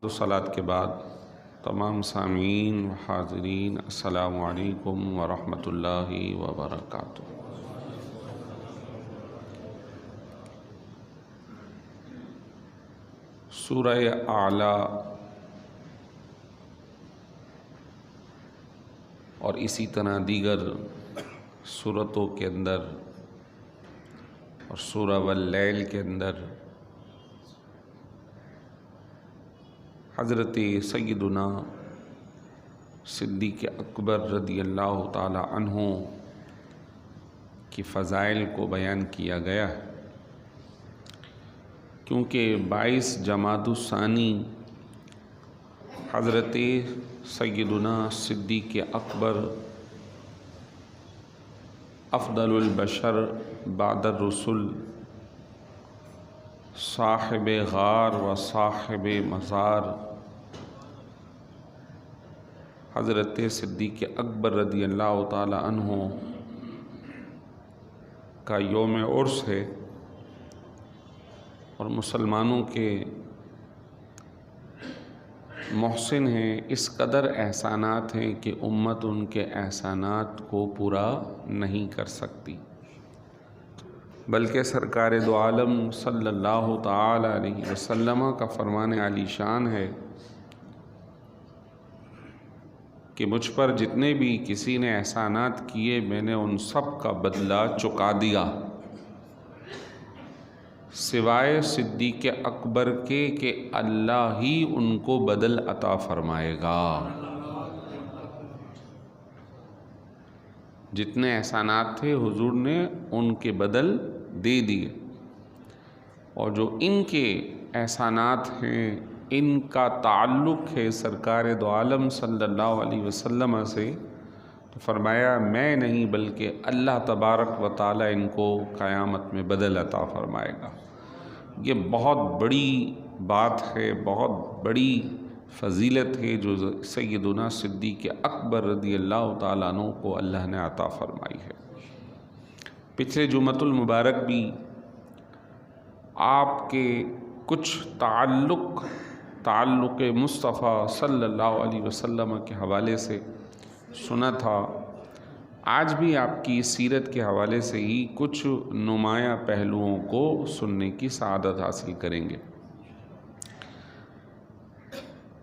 صلاۃ کے بعد تمام سامعین و حاضرین السلام علیکم ورحمۃ اللہ وبرکاتہ۔ سورہ اعلیٰ اور اسی طرح دیگر سورتوں کے اندر اور سورہ واللیل کے اندر حضرت سیدنا صدیق اکبر رضی اللہ تعالی عنہ کی فضائل کو بیان کیا گیا ہے، کیونکہ 22 جمادی الثانی حضرت سیدنا صدیق اکبر افضل البشر بعد الرسل صاحب غار و صاحب مزار حضرت صدیق اکبر رضی اللہ تعالی عنہ کا یوم عرس ہے، اور مسلمانوں کے محسن ہیں، اس قدر احسانات ہیں کہ امت ان کے احسانات کو پورا نہیں کر سکتی، بلکہ سرکار دو عالم صلی اللہ تعالی علیہ وسلم کا فرمان عالی شان ہے کہ مجھ پر جتنے بھی کسی نے احسانات کیے میں نے ان سب کا بدلہ چکا دیا، سوائے صدیق اکبر کے کہ اللہ ہی ان کو بدل عطا فرمائے گا۔ جتنے احسانات تھے حضور نے ان کے بدل دے دیے، اور جو ان کے احسانات ہیں ان کا تعلق ہے سرکار دو عالم صلی اللہ علیہ وسلم سے، تو فرمایا میں نہیں بلکہ اللہ تبارک و تعالی ان کو قیامت میں بدل عطا فرمائے گا۔ یہ بہت بڑی بات ہے، بہت بڑی فضیلت ہے جو سیدنا صدیق اکبر رضی اللہ تعالیٰ عنہ کو اللہ نے عطا فرمائی ہے۔ پچھلے جمعۃ المبارک بھی آپ کے کچھ تعلق مصطفیٰ صلی اللہ علیہ وسلم کے حوالے سے سنا تھا، آج بھی آپ کی سیرت کے حوالے سے ہی کچھ نمایاں پہلوؤں کو سننے کی سعادت حاصل کریں گے۔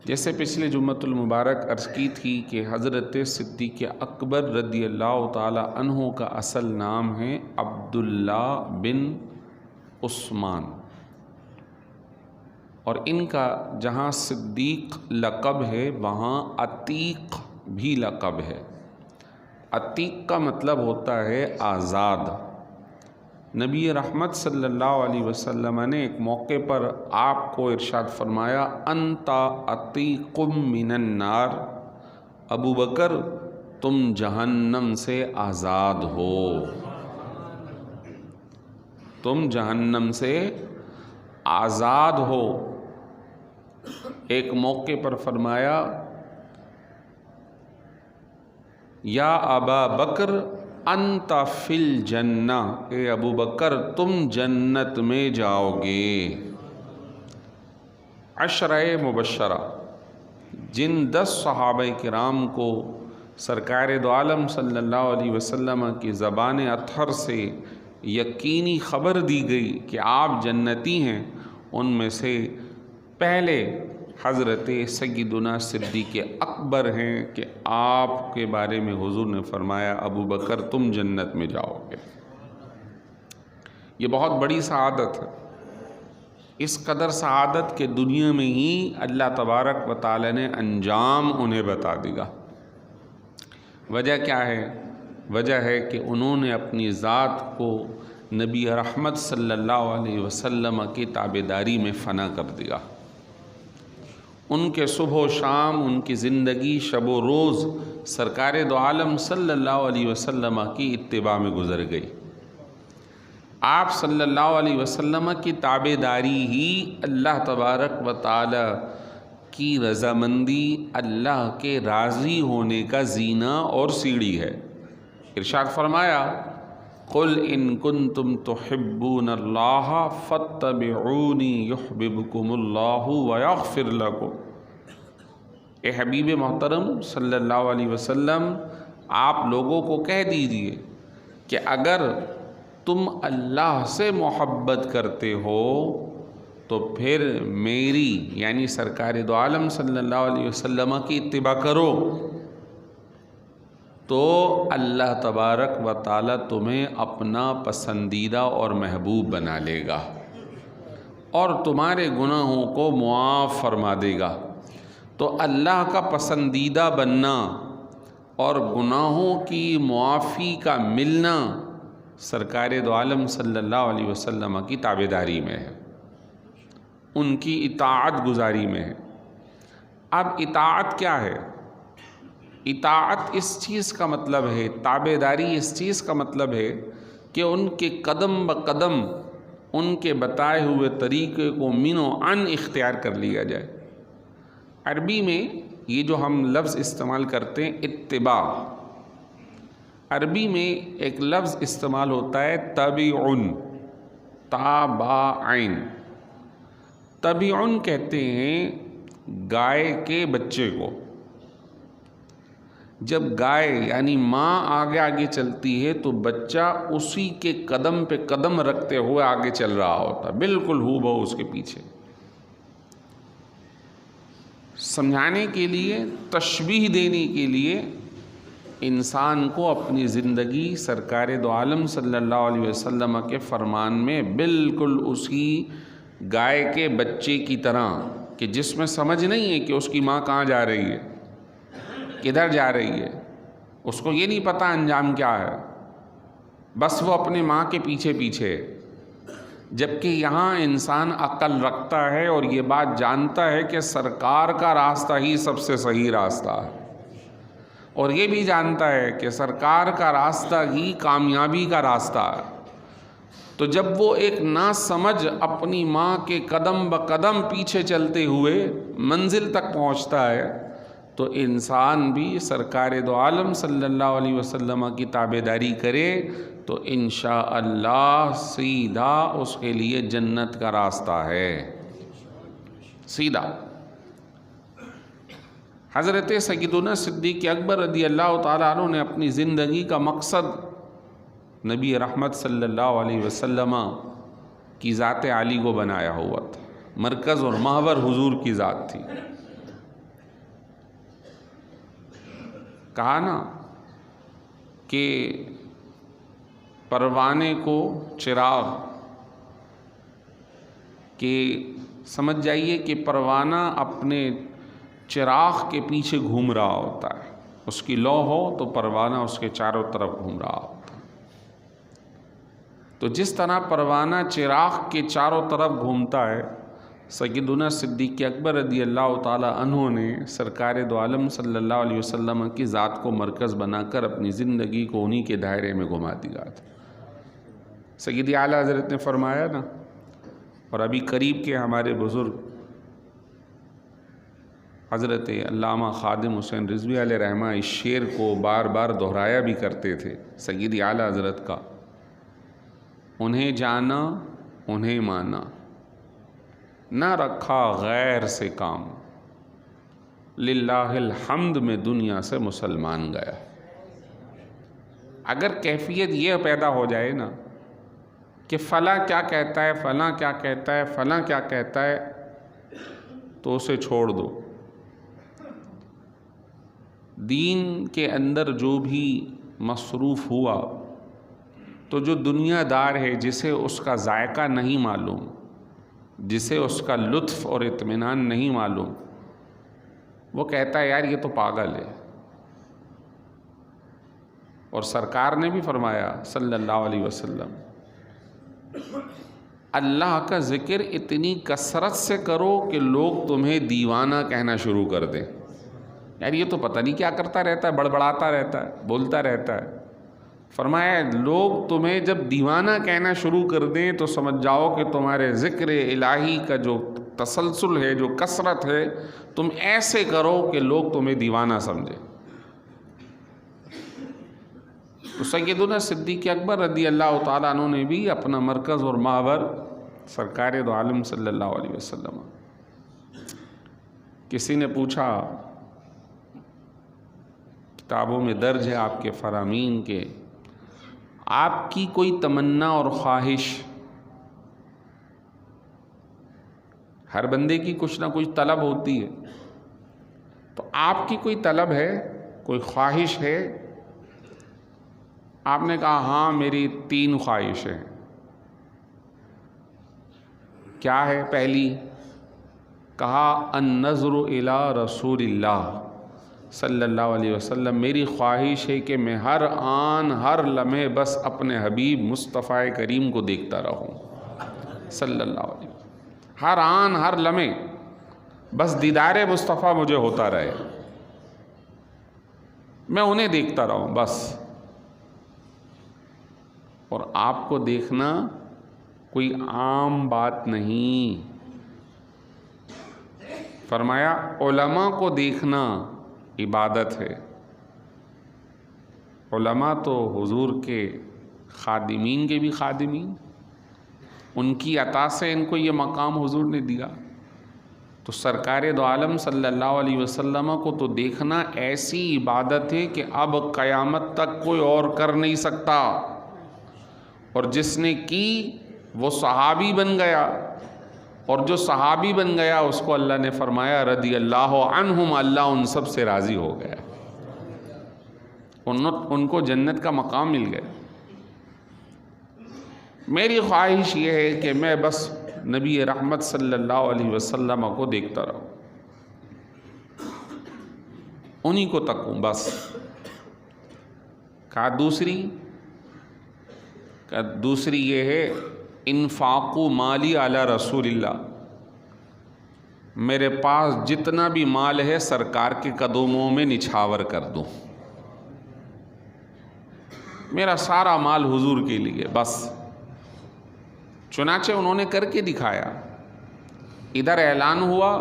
جیسے پچھلے جمعۃ المبارک عرض کی تھی کہ حضرت صدیق اکبر رضی اللہ تعالی عنہ کا اصل نام ہے عبداللہ بن عثمان، اور ان کا جہاں صدیق لقب ہے وہاں عتیق بھی لقب ہے۔ عتیق کا مطلب ہوتا ہے آزاد۔ نبی رحمت صلی اللہ علیہ وسلم نے ایک موقع پر آپ کو ارشاد فرمایا انت عتیق من النار، ابو بکر تم جہنم سے آزاد ہو، تم جہنم سے آزاد ہو۔ ایک موقع پر فرمایا یا ابا بکر انت فی الجنہ، اے ابو بکر تم جنت میں جاؤ گے۔ عشرہ مبشرہ، جن 10 صحابہ کرام کو سرکار دو عالم صلی اللہ علیہ وسلم کی زبان اطہر سے یقینی خبر دی گئی کہ آپ جنتی ہیں، ان میں سے پہلے حضرت سیدنا صدیق اکبر ہیں کہ آپ کے بارے میں حضور نے فرمایا ابو بکر تم جنت میں جاؤ گے۔ یہ بہت بڑی سعادت ہے، اس قدر سعادت کہ دنیا میں ہی اللہ تبارک و تعالی نے انجام انہیں بتا دیا۔ وجہ کیا ہے؟ وجہ ہے کہ انہوں نے اپنی ذات کو نبی رحمت صلی اللہ علیہ وسلم کی تابعداری میں فنا کر دیا۔ ان کے صبح و شام، ان کی زندگی شب و روز سرکار دو عالم صلی اللہ علیہ وسلم کی اتباع میں گزر گئی۔ آپ صلی اللہ علیہ وسلم کی تابعداری ہی اللہ تبارک و تعالی کی رضامندی، اللہ کے راضی ہونے کا زینہ اور سیڑھی ہے۔ ارشاد فرمایا قل ان کنتم تحبون اللہ فاتبعونی یحببکم اللہ ویغفر لکم۔ اے حبیب محترم صلی اللہ علیہ وسلم، آپ لوگوں کو کہہ دیجئے کہ اگر تم اللہ سے محبت کرتے ہو تو پھر میری یعنی سرکار دو عالم صلی اللہ علیہ وسلم کی اتباع کرو، تو اللہ تبارک و تعالیٰ تمہیں اپنا پسندیدہ اور محبوب بنا لے گا اور تمہارے گناہوں کو معاف فرما دے گا۔ تو اللہ کا پسندیدہ بننا اور گناہوں کی معافی کا ملنا سرکار دو عالم صلی اللہ علیہ وسلم کی تابعداری میں ہے، ان کی اطاعت گزاری میں ہے۔ اب اطاعت کیا ہے؟ اطاعت اس چیز کا مطلب ہے، تابعداری اس چیز کا مطلب ہے کہ ان کے قدم بقدم ان کے بتائے ہوئے طریقے کو من و عن اختیار کر لیا جائے۔ عربی میں یہ جو ہم لفظ استعمال کرتے ہیں اتباع، عربی میں ایک لفظ استعمال ہوتا ہے تبعن، تابعین۔ تبعن کہتے ہیں گائے کے بچے کو۔ جب گائے یعنی ماں آگے آگے چلتی ہے تو بچہ اسی کے قدم پہ قدم رکھتے ہوئے آگے چل رہا ہوتا، بالکل ہو بہو اس کے پیچھے۔ سمجھانے کے لیے، تشبیہ دینے کے لیے انسان کو اپنی زندگی سرکار دو عالم صلی اللہ علیہ وسلم کے فرمان میں بالکل اسی گائے کے بچے کی طرح، کہ جس میں سمجھ نہیں ہے کہ اس کی ماں کہاں جا رہی ہے، کدھر جا رہی ہے، اس کو یہ نہیں پتہ انجام کیا ہے، بس وہ اپنے ماں کے پیچھے پیچھے۔ جبکہ یہاں انسان عقل رکھتا ہے اور یہ بات جانتا ہے کہ سرکار کا راستہ ہی سب سے صحیح راستہ ہے، اور یہ بھی جانتا ہے کہ سرکار کا راستہ ہی کامیابی کا راستہ ہے۔ تو جب وہ ایک ناسمجھ اپنی ماں کے قدم بقدم پیچھے چلتے ہوئے منزل تک پہنچتا ہے، تو انسان بھی سرکار دو عالم صلی اللہ علیہ وسلم کی تابعداری کرے تو انشاءاللہ سیدھا اس کے لیے جنت کا راستہ ہے، سیدھا۔ حضرت سیدنا صدیق اکبر رضی اللہ تعالیٰ عنہ نے اپنی زندگی کا مقصد نبی رحمت صلی اللہ علیہ وسلم کی ذات عالی کو بنایا ہوا تھا، مرکز اور محور حضور کی ذات تھی۔ کہا نا کہ پروانے کو چراغ، کہ سمجھ جائیے کہ پروانہ اپنے چراغ کے پیچھے گھوم رہا ہوتا ہے، اس کی لو ہو تو پروانہ اس کے چاروں طرف گھوم رہا ہوتا ہے۔ تو جس طرح پروانہ چراغ کے چاروں طرف گھومتا ہے، سیدنا صدیق اکبر رضی اللہ تعالیٰ عنہ نے سرکار دو عالم صلی اللہ علیہ وسلم کی ذات کو مرکز بنا کر اپنی زندگی کو انہی کے دائرے میں گھما دیا تھا۔ سید اعلیٰ حضرت نے فرمایا نا، اور ابھی قریب کے ہمارے بزرگ حضرت علامہ خادم حسین رضوی علیہ رحمہ اس شعر کو بار بار دہرایا بھی کرتے تھے سید اعلیٰ حضرت کا، انہیں جانا انہیں مانا، نہ رکھا غیر سے کام، للہ الحمد میں دنیا سے مسلمان گیا۔ اگر کیفیت یہ پیدا ہو جائے نا کہ فلاں کیا کہتا ہے، فلاں کیا کہتا ہے، فلاں کیا کہتا ہے، تو اسے چھوڑ دو۔ دین کے اندر جو بھی مصروف ہوا تو جو دنیا دار ہے، جسے اس کا ذائقہ نہیں معلوم، جسے اس کا لطف اور اطمینان نہیں معلوم، وہ کہتا ہے یار یہ تو پاگل ہے۔ اور سرکار نے بھی فرمایا صلی اللہ علیہ وسلم، اللہ کا ذکر اتنی کثرت سے کرو کہ لوگ تمہیں دیوانہ کہنا شروع کر دیں، یار یہ تو پتہ نہیں کیا کرتا رہتا ہے، بڑبڑاتا رہتا ہے، بولتا رہتا ہے۔ فرمایا لوگ تمہیں جب دیوانہ کہنا شروع کر دیں تو سمجھ جاؤ کہ تمہارے ذکر الہی کا جو تسلسل ہے، جو کثرت ہے، تم ایسے کرو کہ لوگ تمہیں دیوانہ سمجھیں۔ تو سیدنا صدیق اکبر رضی اللہ تعالیٰ عنہ نے بھی اپنا مرکز اور محور سرکار دو عالم صلی اللہ علیہ وسلم۔ کسی نے پوچھا کتابوں میں درج ہے آپ کے فرامین کے آپ کی کوئی تمنا اور خواہش، ہر بندے کی کچھ نہ کچھ طلب ہوتی ہے، تو آپ کی کوئی طلب ہے، کوئی خواہش ہے؟ آپ نے کہا ہاں میری 3 خواہشیں ہیں۔ کیا ہے پہلی؟ کہا النظر الی رسول اللہ صلی اللہ علیہ وسلم، میری خواہش ہے کہ میں ہر آن ہر لمحے بس اپنے حبیب مصطفیٰ کریم کو دیکھتا رہوں صلی اللہ علیہ وسلم، ہر آن ہر لمحے بس دیدار مصطفیٰ مجھے ہوتا رہے، میں انہیں دیکھتا رہوں بس۔ اور آپ کو دیکھنا کوئی عام بات نہیں، فرمایا علماء کو دیکھنا عبادت ہے۔ علماء تو حضور کے خادمین کے بھی خادمین، ان کی عطا سے ان کو یہ مقام حضور نے دیا، تو سرکار دو عالم صلی اللہ علیہ وسلم کو تو دیکھنا ایسی عبادت ہے کہ اب قیامت تک کوئی اور کر نہیں سکتا، اور جس نے کی وہ صحابی بن گیا، اور جو صحابی بن گیا اس کو اللہ نے فرمایا رضی اللہ عنہم، اللہ ان سب سے راضی ہو گیا، ان کو جنت کا مقام مل گیا۔ میری خواہش یہ ہے کہ میں بس نبی رحمت صلی اللہ علیہ وسلم کو دیکھتا رہوں، انہی کو تکوں بس۔ کہا دوسری یہ ہے انفاق مالی علی رسول اللہ، میرے پاس جتنا بھی مال ہے سرکار کے قدموں میں نچھاور کر دوں، میرا سارا مال حضور کے لیے بس۔ چنانچہ انہوں نے کر کے دکھایا، ادھر اعلان ہوا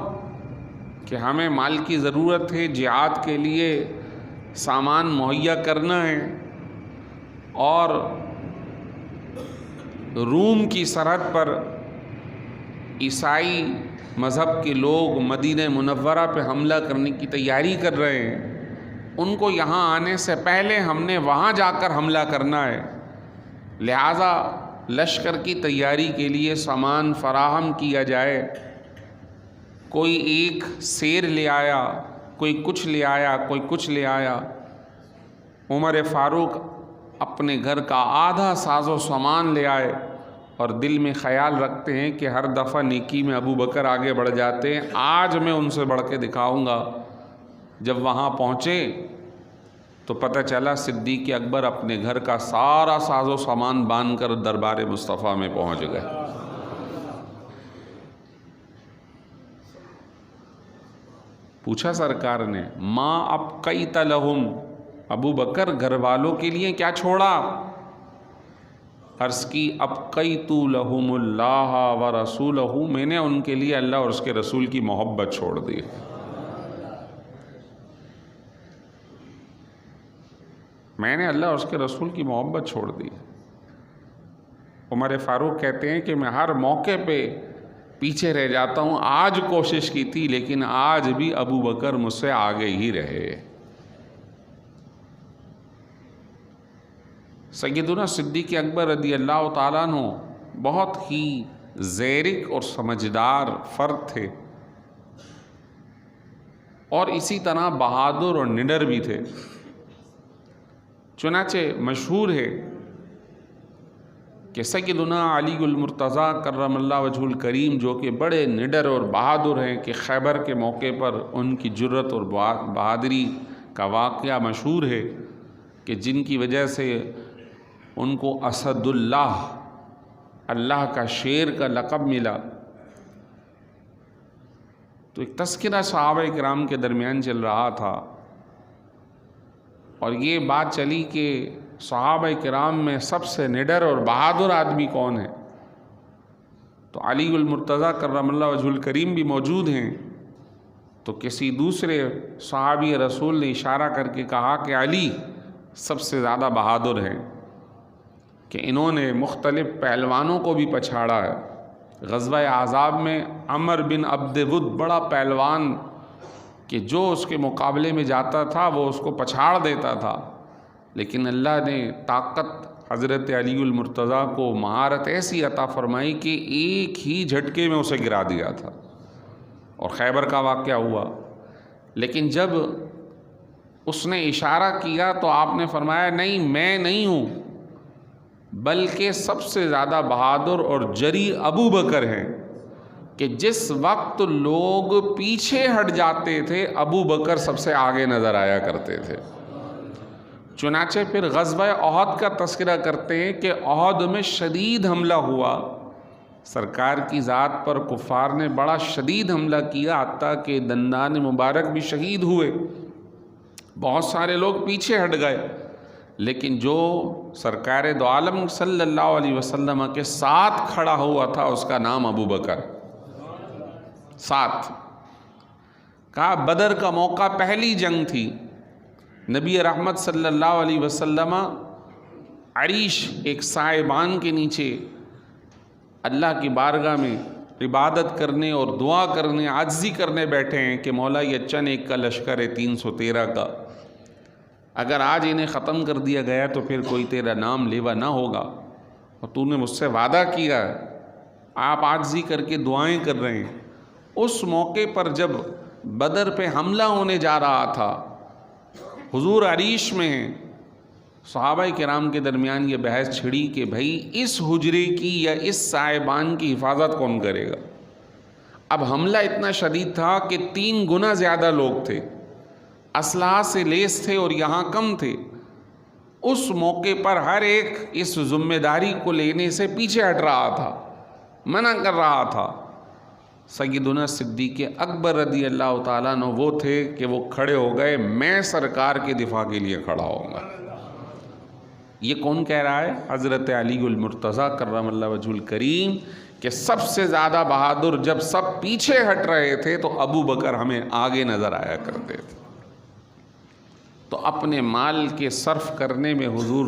کہ ہمیں مال کی ضرورت ہے، جہاد کے لیے سامان مہیا کرنا ہے، اور روم کی سرحد پر عیسائی مذہب کے لوگ مدینہ منورہ پہ حملہ کرنے کی تیاری کر رہے ہیں، ان کو یہاں آنے سے پہلے ہم نے وہاں جا کر حملہ کرنا ہے، لہٰذا لشکر کی تیاری کے لیے سامان فراہم کیا جائے۔ کوئی ایک سیر لے آیا، کوئی کچھ لے آیا، کوئی کچھ لے آیا۔ عمر فاروق اپنے گھر کا آدھا ساز و سامان لے آئے، اور دل میں خیال رکھتے ہیں کہ ہر دفعہ نیکی میں ابو بکر آگے بڑھ جاتے ہیں، آج میں ان سے بڑھ کے دکھاؤں گا۔ جب وہاں پہنچے تو پتہ چلا صدیق اکبر اپنے گھر کا سارا ساز و سامان باندھ کر دربار مصطفیٰ میں پہنچ گئے۔ پوچھا سرکار نے ما ابقیت لہم، ابو بکر گھر والوں کے لیے کیا چھوڑا؟ عرض کی ابقیت لہم اللہ ورسولہ، میں نے ان کے لیے اللہ اور اس کے رسول کی محبت چھوڑ دی۔ میں نے اللہ اور اس کے رسول کی محبت چھوڑ دی۔ عمر فاروق کہتے ہیں کہ میں ہر موقع پہ پیچھے رہ جاتا ہوں، آج کوشش کی تھی لیکن آج بھی ابو بکر مجھ سے آگے ہی رہے۔ سیدنا صدیق اکبر رضی اللہ تعالیٰ عنہ بہت ہی زیرک اور سمجھدار فرد تھے، اور اسی طرح بہادر اور نڈر بھی تھے۔ چنانچہ مشہور ہے کہ سیدنا علی المرتضیٰ کرم اللہ وجہ الکریم، جو کہ بڑے نڈر اور بہادر ہیں، کہ خیبر کے موقع پر ان کی جرت اور بہادری کا واقعہ مشہور ہے، کہ جن کی وجہ سے ان کو اسد اللہ، اللہ کا شیر کا لقب ملا۔ تو ایک تذکرہ صحابہ کرام کے درمیان چل رہا تھا، اور یہ بات چلی کہ صحابہ کرام میں سب سے نڈر اور بہادر آدمی کون ہے؟ تو علی المرتضیٰ کرم اللہ وجہ الکریم بھی موجود ہیں۔ تو کسی دوسرے صحابی رسول نے اشارہ کر کے کہا کہ علی سب سے زیادہ بہادر ہیں، کہ انہوں نے مختلف پہلوانوں کو بھی پچھاڑا ہے۔ غزوہ احزاب میں عمر بن عبد ود بڑا پہلوان کہ جو اس کے مقابلے میں جاتا تھا وہ اس کو پچھاڑ دیتا تھا، لیکن اللہ نے طاقت حضرت علی المرتضیٰ کو مہارت ایسی عطا فرمائی کہ ایک ہی جھٹکے میں اسے گرا دیا تھا، اور خیبر کا واقعہ ہوا۔ لیکن جب اس نے اشارہ کیا تو آپ نے فرمایا نہیں، میں نہیں ہوں، بلکہ سب سے زیادہ بہادر اور جری ابو بکر ہیں، کہ جس وقت لوگ پیچھے ہٹ جاتے تھے ابو بکر سب سے آگے نظر آیا کرتے تھے۔ چنانچہ پھر غزوہ احد کا تذکرہ کرتے ہیں کہ احد میں شدید حملہ ہوا، سرکار کی ذات پر کفار نے بڑا شدید حملہ کیا، حتیٰ کہ دندان مبارک بھی شہید ہوئے، بہت سارے لوگ پیچھے ہٹ گئے، لیکن جو سرکار دو عالم صلی اللہ علیہ وسلم کے ساتھ کھڑا ہوا تھا اس کا نام ابو بکر۔ ساتھ کہا بدر کا موقع پہلی جنگ تھی، نبی رحمت صلی اللہ علیہ وسلم عریش ایک سائبان کے نیچے اللہ کی بارگاہ میں عبادت کرنے اور دعا کرنے، عاجزی کرنے بیٹھے ہیں کہ مولا یہ چند ایک کا لشکر ہے 313 کا، اگر آج انہیں ختم کر دیا گیا تو پھر کوئی تیرا نام لیوا نہ ہوگا، اور تو نے مجھ سے وعدہ کیا ہے۔ آپ عاجزی کر کے دعائیں کر رہے ہیں۔ اس موقع پر جب بدر پہ حملہ ہونے جا رہا تھا، حضور عریش میں ہیں، صحابہ کرام کے درمیان یہ بحث چھڑی کہ بھائی اس حجرے کی یا اس سائبان کی حفاظت کون کرے گا؟ اب حملہ اتنا شدید تھا کہ 3 گنا زیادہ لوگ تھے، اسلحہ سے لیس تھے اور یہاں کم تھے۔ اس موقع پر ہر ایک اس ذمہ داری کو لینے سے پیچھے ہٹ رہا تھا، منع کر رہا تھا۔ سیدنا صدیق اکبر رضی اللہ تعالیٰ عنہ وہ تھے کہ وہ کھڑے ہو گئے، میں سرکار کے دفاع کے لیے کھڑا ہوں گا۔ یہ کون کہہ رہا ہے؟ حضرت علی المرتضیٰ کرم اللہ وجہ الکریم، کہ سب سے زیادہ بہادر جب سب پیچھے ہٹ رہے تھے تو ابو بکر ہمیں آگے نظر آیا کرتے تھے۔ تو اپنے مال کے صرف کرنے میں حضور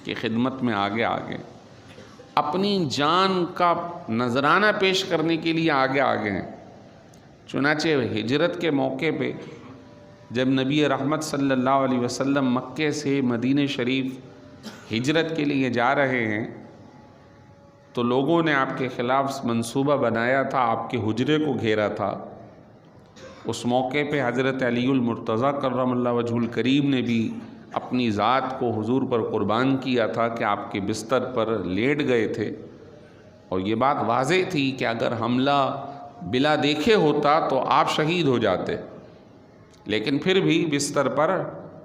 کی خدمت میں آگے آگے، اپنی جان کا نذرانہ پیش کرنے کے لیے آگے آگے ہیں۔ چنانچہ ہجرت کے موقع پہ جب نبی رحمت صلی اللہ علیہ وسلم مکے سے مدینہ شریف ہجرت کے لیے جا رہے ہیں تو لوگوں نے آپ کے خلاف منصوبہ بنایا تھا، آپ کے حجرے کو گھیرا تھا۔ اس موقع پہ حضرت علی المرتضیٰ کرم اللہ وجہ الکریم نے بھی اپنی ذات کو حضور پر قربان کیا تھا کہ آپ کے بستر پر لیٹ گئے تھے، اور یہ بات واضح تھی کہ اگر حملہ بلا دیکھے ہوتا تو آپ شہید ہو جاتے، لیکن پھر بھی بستر پر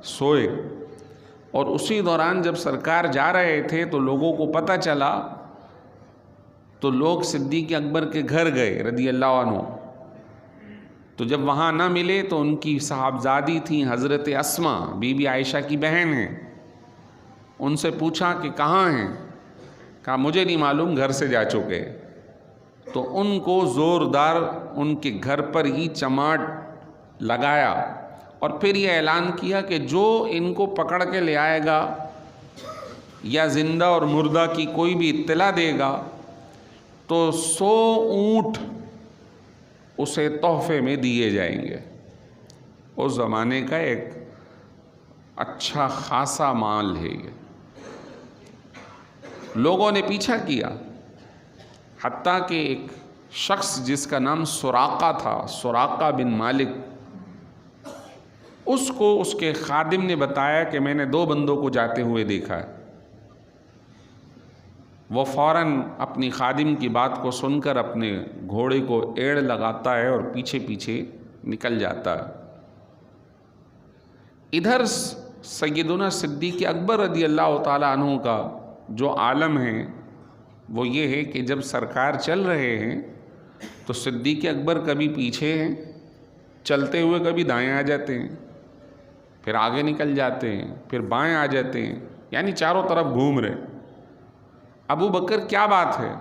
سوئے۔ اور اسی دوران جب سرکار جا رہے تھے تو لوگوں کو پتہ چلا، تو لوگ صدیق اکبر کے گھر گئے رضی اللہ عنہ، تو جب وہاں نہ ملے تو ان کی صاحبزادی تھیں حضرت اسما، بی بی عائشہ کی بہن ہیں، ان سے پوچھا کہ کہاں ہیں؟ کہا مجھے نہیں معلوم، گھر سے جا چکے۔ تو ان کو زوردار ان کے گھر پر ہی چماٹ لگایا، اور پھر یہ اعلان کیا کہ جو ان کو پکڑ کے لے آئے گا یا زندہ اور مردہ کی کوئی بھی اطلاع دے گا تو 100 اونٹ اسے تحفے میں دیے جائیں گے۔ اس زمانے کا ایک اچھا خاصا مال ہے یہ۔ لوگوں نے پیچھا کیا، حتیٰ کہ ایک شخص جس کا نام سراقہ تھا، سراقہ بن مالک، اس کو اس کے خادم نے بتایا کہ میں نے 2 بندوں کو جاتے ہوئے دیکھا ہے۔ وہ فوراً اپنی خادم کی بات کو سن کر اپنے گھوڑے کو ایڑ لگاتا ہے اور پیچھے پیچھے نکل جاتا ہے۔ ادھر سیدنا صدیق اکبر رضی اللہ تعالیٰ عنہ کا جو عالم ہے وہ یہ ہے کہ جب سرکار چل رہے ہیں تو صدیق اکبر کبھی پیچھے ہیں چلتے ہوئے، کبھی دائیں آ جاتے ہیں، پھر آگے نکل جاتے ہیں، پھر بائیں آ جاتے ہیں، یعنی چاروں طرف گھوم رہے۔ ابو بکر کیا بات ہے؟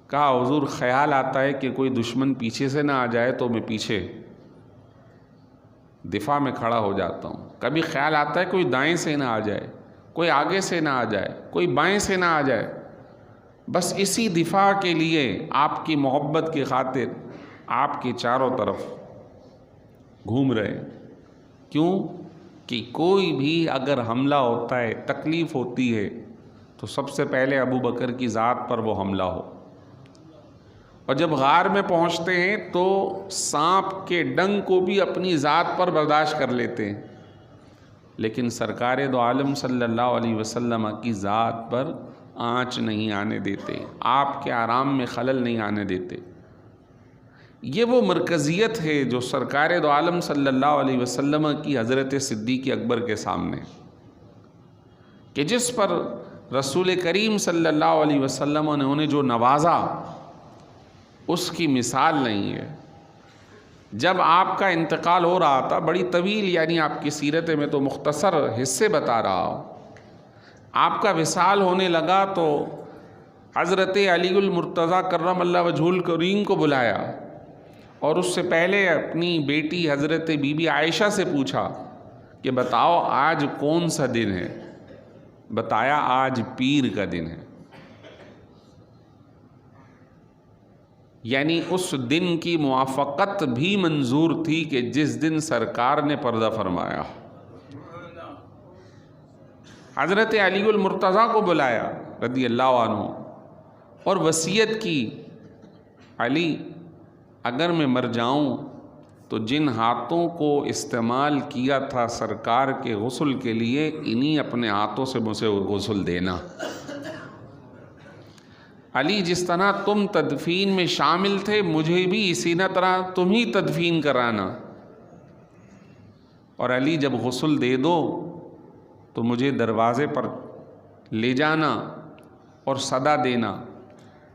کہا حضور خیال آتا ہے کہ کوئی دشمن پیچھے سے نہ آ جائے تو میں پیچھے دفاع میں کھڑا ہو جاتا ہوں، کبھی خیال آتا ہے کوئی دائیں سے نہ آ جائے، کوئی آگے سے نہ آ جائے، کوئی بائیں سے نہ آ جائے، بس اسی دفاع کے لیے آپ کی محبت کی خاطر آپ کے چاروں طرف گھوم رہے. کیوں؟ کہ کوئی بھی اگر حملہ ہوتا ہے، تکلیف ہوتی ہے، تو سب سے پہلے ابو بکر کی ذات پر وہ حملہ ہو. اور جب غار میں پہنچتے ہیں تو سانپ کے ڈنگ کو بھی اپنی ذات پر برداشت کر لیتے ہیں، لیکن سرکار دو عالم صلی اللہ علیہ وسلم کی ذات پر آنچ نہیں آنے دیتے، آپ کے آرام میں خلل نہیں آنے دیتے. یہ وہ مرکزیت ہے جو سرکار دو عالم صلی اللہ علیہ وسلم کی حضرت صدیق اکبر کے سامنے، کہ جس پر رسول کریم صلی اللہ علیہ وسلم نے انہیں جو نوازا اس کی مثال نہیں ہے. جب آپ کا انتقال ہو رہا تھا، بڑی طویل یعنی آپ کی سیرت میں تو مختصر حصے بتا رہا ہوں، آپ کا وصال ہونے لگا تو حضرت علی المرتضیٰ کرم اللہ وجہہ الکریم کو بلایا اور اس سے پہلے اپنی بیٹی حضرت بی بی عائشہ سے پوچھا کہ بتاؤ آج کون سا دن ہے؟ بتایا آج پیر کا دن ہے. یعنی اس دن کی موافقت بھی منظور تھی کہ جس دن سرکار نے پردہ فرمایا. حضرت علی المرتضیٰ کو بلایا رضی اللہ عنہ اور وصیت کی، علی اگر میں مر جاؤں تو جن ہاتھوں کو استعمال کیا تھا سرکار کے غسل کے لیے، انہی اپنے ہاتھوں سے مجھے غسل دینا. علی جس طرح تم تدفین میں شامل تھے، مجھے بھی اسی طرح تم ہی تدفین کرانا، اور علی جب غسل دے دو تو مجھے دروازے پر لے جانا اور صدا دینا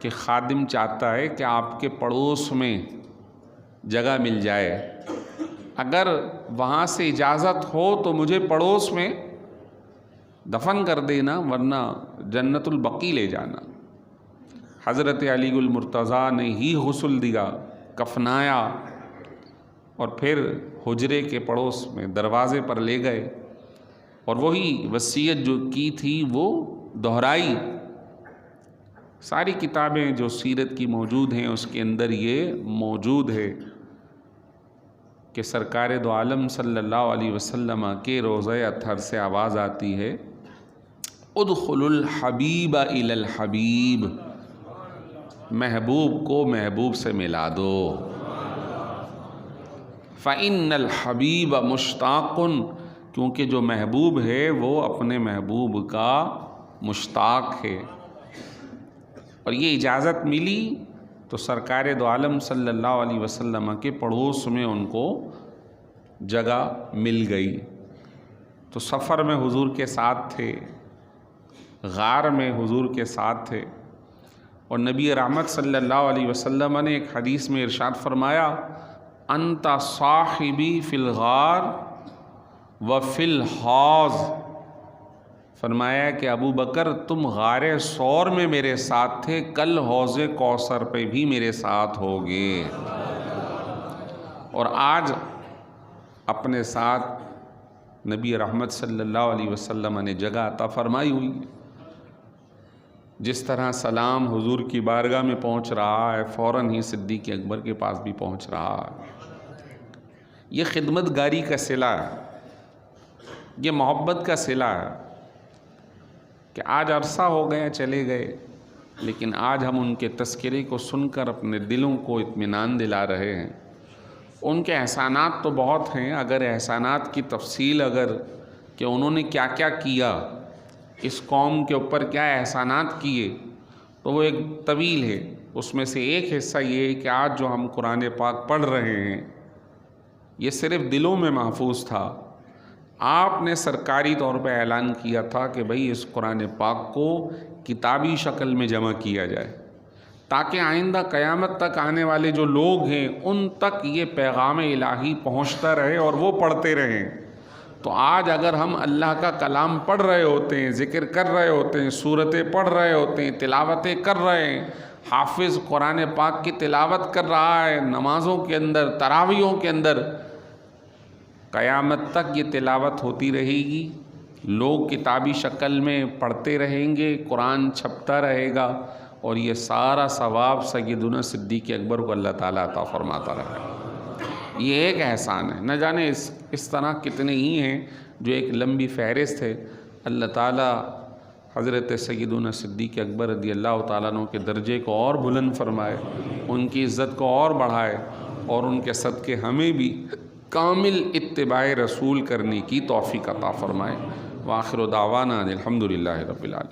کہ خادم چاہتا ہے کہ آپ کے پڑوس میں جگہ مل جائے، اگر وہاں سے اجازت ہو تو مجھے پڑوس میں دفن کر دینا، ورنہ جنت البقیع لے جانا. حضرت علی المرتضیٰ نے ہی غسل دیا، کفنایا اور پھر حجرے کے پڑوس میں دروازے پر لے گئے اور وہی وصیت جو کی تھی وہ دہرائی. ساری کتابیں جو سیرت کی موجود ہیں اس کے اندر یہ موجود ہے کہ سرکار دو عالم صلی اللہ علیہ وسلم کے روضہ اطہر سے آواز آتی ہے، ادخلوا الحبیب الی الحبیب، محبوب کو محبوب سے ملا دو. فإن الحبیب مشتاق، کیونکہ جو محبوب ہے وہ اپنے محبوب کا مشتاق ہے. اور یہ اجازت ملی تو سرکار دو عالم صلی اللہ علیہ وسلم کے پڑوس میں ان کو جگہ مل گئی. تو سفر میں حضور کے ساتھ تھے، غار میں حضور کے ساتھ تھے، اور نبی رحمت صلی اللہ علیہ وسلم نے ایک حدیث میں ارشاد فرمایا، انت صاحبی فی الغار و فی الحوض، فرمایا کہ ابو بکر تم غار ثور میں میرے ساتھ تھے، کل حوض کوثر پہ بھی میرے ساتھ ہوگے. اور آج اپنے ساتھ نبی رحمت صلی اللہ علیہ وسلم نے جگہ عطا فرمائی ہوئی. جس طرح سلام حضور کی بارگاہ میں پہنچ رہا ہے، فوراً ہی صدیق اکبر کے پاس بھی پہنچ رہا ہے. یہ خدمت گاری کا صلہ ہے، یہ محبت کا صلہ ہے کہ آج عرصہ ہو گیا چلے گئے، لیکن آج ہم ان کے تذکرے کو سن کر اپنے دلوں کو اطمینان دلا رہے ہیں. ان کے احسانات تو بہت ہیں، اگر احسانات کی تفصیل اگر کہ انہوں نے کیا کیا کیا، اس قوم کے اوپر کیا احسانات کیے، تو وہ ایک طویل ہے. اس میں سے ایک حصہ یہ ہے کہ آج جو ہم قرآن پاک پڑھ رہے ہیں یہ صرف دلوں میں محفوظ تھا. آپ نے سرکاری طور پہ اعلان کیا تھا کہ بھئی اس قرآن پاک کو کتابی شکل میں جمع کیا جائے تاکہ آئندہ قیامت تک آنے والے جو لوگ ہیں ان تک یہ پیغام الہی پہنچتا رہے اور وہ پڑھتے رہیں. تو آج اگر ہم اللہ کا کلام پڑھ رہے ہوتے ہیں، ذکر کر رہے ہوتے ہیں، سورتیں پڑھ رہے ہوتے ہیں، تلاوتیں کر رہے ہیں، حافظ قرآن پاک کی تلاوت کر رہا ہے نمازوں کے اندر، تراویحوں کے اندر، قیامت تک یہ تلاوت ہوتی رہے گی، لوگ کتابی شکل میں پڑھتے رہیں گے، قرآن چھپتا رہے گا، اور یہ سارا ثواب سیدنا صدیق اکبر کو اللہ تعالیٰ عطا فرماتا رہے گا. یہ ایک احسان ہے، نہ جانے اس طرح کتنے ہی ہیں جو ایک لمبی فہرست ہے۔ اللہ تعالیٰ حضرت سیدنا صدیق اکبر رضی اللہ تعالیٰ عنہ کے درجے کو اور بلند فرمائے، ان کی عزت کو اور بڑھائے، اور ان کے صدقے ہمیں بھی کامل اتباع رسول کرنے کی توفیق عطا فرمائے۔ وآخر دعوانا الحمدللہ رب العالمین۔